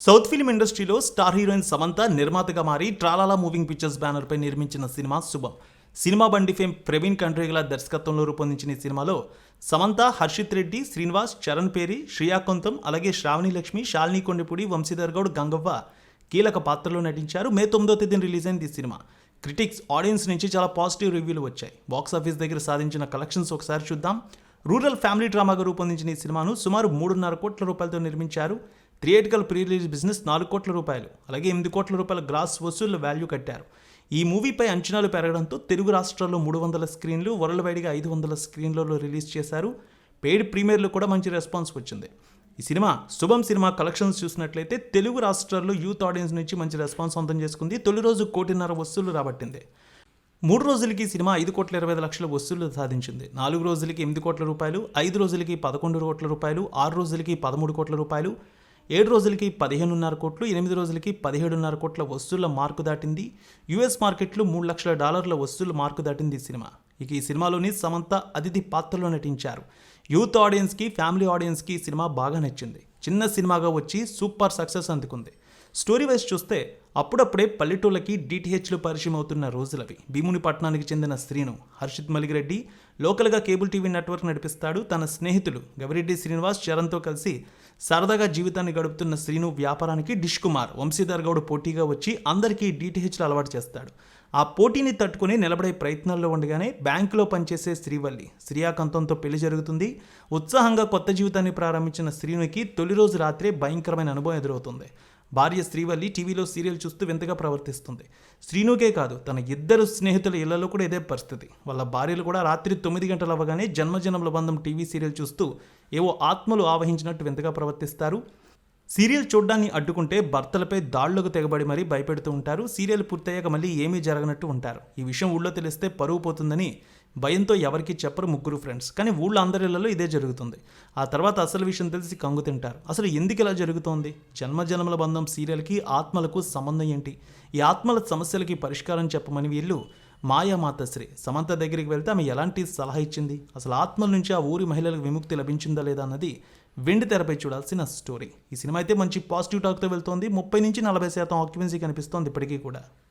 South film ఇండస్ట్రీలో star heroine Samantha నిర్మాతగా మారి ట్రాలాలా మూవింగ్ పిక్చర్స్ బ్యానర్పై నిర్మించిన సినిమా శుభం. సినిమా బండి ఫేమ్ ప్రవీణ్ కండ్రేగల దర్శకత్వంలో రూపొందించిన ఈ సినిమాలో సమంత, హర్షిత్ రెడ్డి, శ్రీనివాస్, చరణ్ పేరి, శ్రియా కొంతం, అలాగే శ్రావణి లక్ష్మి, శాలిని కొండపూడి, వంశీధర్ గౌడ్, గంగవ్వ కీలక పాత్రలో నటించారు. మే 9వ తేదీన రిలీజ్ అయింది ఈ సినిమా. క్రిటిక్స్, ఆడియన్స్ నుంచి చాలా పాజిటివ్ రివ్యూలు వచ్చాయి. బాక్సాఫీస్ దగ్గర సాధించిన కలెక్షన్స్ ఒకసారి చూద్దాం. రూరల్ ఫ్యామిలీ డ్రామాగా రూపొందించిన ఈ సినిమాను సుమారు 3.5 కోట్ల రూపాయలతో నిర్మించారు. థియేటికల్ ప్రీ రిలీజ్ బిజినెస్ 4 కోట్ల రూపాయలు, అలాగే 8 కోట్ల రూపాయల గ్రాస్ వసూళ్ల వాల్యూ కట్టారు. ఈ మూవీపై అంచనాలు పెరగడంతో తెలుగు రాష్ట్రాల్లో 300 స్క్రీన్లు, వరల్డ్ వైడ్గా 500 స్క్రీన్లలో రిలీజ్ చేశారు. పెయిడ్ ప్రీమియర్లు కూడా మంచి రెస్పాన్స్ వచ్చింది. ఈ సినిమా శుభం సినిమా కలెక్షన్స్ చూసినట్లయితే తెలుగు రాష్ట్రాల్లో యూత్ ఆడియన్స్ నుంచి మంచి రెస్పాన్స్ సొంతం చేసుకుంది. తొలి రోజు 1.5 కోటి వసూళ్లు రాబట్టింది. 3 రోజులకి సినిమా 5,25,00,000 వసూళ్లు సాధించింది. 4 రోజులకి 8 కోట్ల రూపాయలు, 5 రోజులకి 11 కోట్ల రూపాయలు, 6 రోజులకి 13 కోట్ల రూపాయలు, 7 రోజులకి 15.5 కోట్లు, 8 రోజులకి 17.5 కోట్ల వసూళ్ల మార్కు దాటింది. యుఎస్ మార్కెట్లో $3 లక్షల వసూళ్ల మార్కు దాటింది ఈ సినిమా. ఇక ఈ సినిమాలోని సమంత అతిథి పాత్రలో నటించారు. యూత్ ఆడియన్స్కి, ఫ్యామిలీ ఆడియన్స్కి ఈ సినిమా బాగా నచ్చింది. చిన్న సినిమాగా వచ్చి సూపర్ సక్సెస్ అందుకుంది. స్టోరీ వైజ్ చూస్తే అప్పుడప్పుడే పల్లెటూళ్ళకి డిటిహెచ్లు పరిచయం అవుతున్న రోజులవి. భీముని పట్టణానికి చెందిన శ్రీను, హర్షిత్ మలిగిరెడ్డి లోకల్గా కేబుల్ టీవీ నెట్వర్క్ నడిపిస్తాడు. తన స్నేహితులు గవిరెడ్డి శ్రీనివాస్, చరణ్తో కలిసి సరదాగా జీవితాన్ని గడుపుతున్న శ్రీను వ్యాపారానికి డిష్ కుమార్, వంశీధర్ గౌడ్ పోటీగా వచ్చి అందరికీ డిటిహెచ్లు అలవాటు చేస్తాడు. ఆ పోటీని తట్టుకుని నిలబడే ప్రయత్నాల్లో ఉండగానే బ్యాంకులో పనిచేసే శ్రీవల్లి, శ్రీయాకంతంతో పెళ్లి జరుగుతుంది. ఉత్సాహంగా కొత్త జీవితాన్ని ప్రారంభించిన శ్రీనుకి తొలి రోజు రాత్రే భయంకరమైన అనుభవం ఎదురవుతుంది. భార్య శ్రీవల్లి టీవీలో సీరియల్ చూస్తూ వింతగా ప్రవర్తిస్తుంది. శ్రీనుకే కాదు, తన 2 స్నేహితుల ఇళ్లలో కూడా ఇదే పరిస్థితి. వాళ్ళ భార్యలు కూడా రాత్రి 9 గంటలు అవ్వగానే జన్మజన్మల బంధం టీవీ సీరియల్ చూస్తూ ఏవో ఆత్మలు ఆవహించినట్టు వింతగా ప్రవర్తిస్తారు. సీరియల్ చూడ్డాన్ని అడ్డుకుంటే భర్తలపై దాళ్లకు తెగబడి మరీ భయపెడుతూ ఉంటారు. సీరియల్ పూర్తయ్యాక మళ్ళీ ఏమీ జరగనట్టు ఉంటారు. ఈ విషయం ఊళ్ళో తెలిస్తే పరువు పోతుందని భయంతో ఎవరికి చెప్పరు ముగ్గురు ఫ్రెండ్స్. కానీ ఊళ్ళో అందరిళ్లలో ఇదే జరుగుతుంది. ఆ తర్వాత అసలు విషయం తెలిసి కంగు తింటారు. అసలు ఎందుకు ఇలా జరుగుతోంది? జన్మజన్మల బంధం సీరియల్కి ఆత్మలకు సంబంధం ఏంటి? ఈ ఆత్మల సమస్యలకి పరిష్కారం చెప్పమని వీళ్ళు మాయామాతశ్రీ సమంత దగ్గరికి వెళ్తే ఆమె ఎలాంటి సలహా ఇచ్చింది? అసలు ఆత్మల నుంచి ఆ ఊరి మహిళలకు విముక్తి లభించిందా లేదా అన్నది వెండి తెరపై చూడాల్సిన స్టోరీ. ఈ సినిమా అయితే మంచి పాజిటివ్ టాక్తో వెళ్తోంది. 30 నుంచి 40% ఆక్యుపెన్సీ కనిపిస్తోంది ఇప్పటికీ కూడా.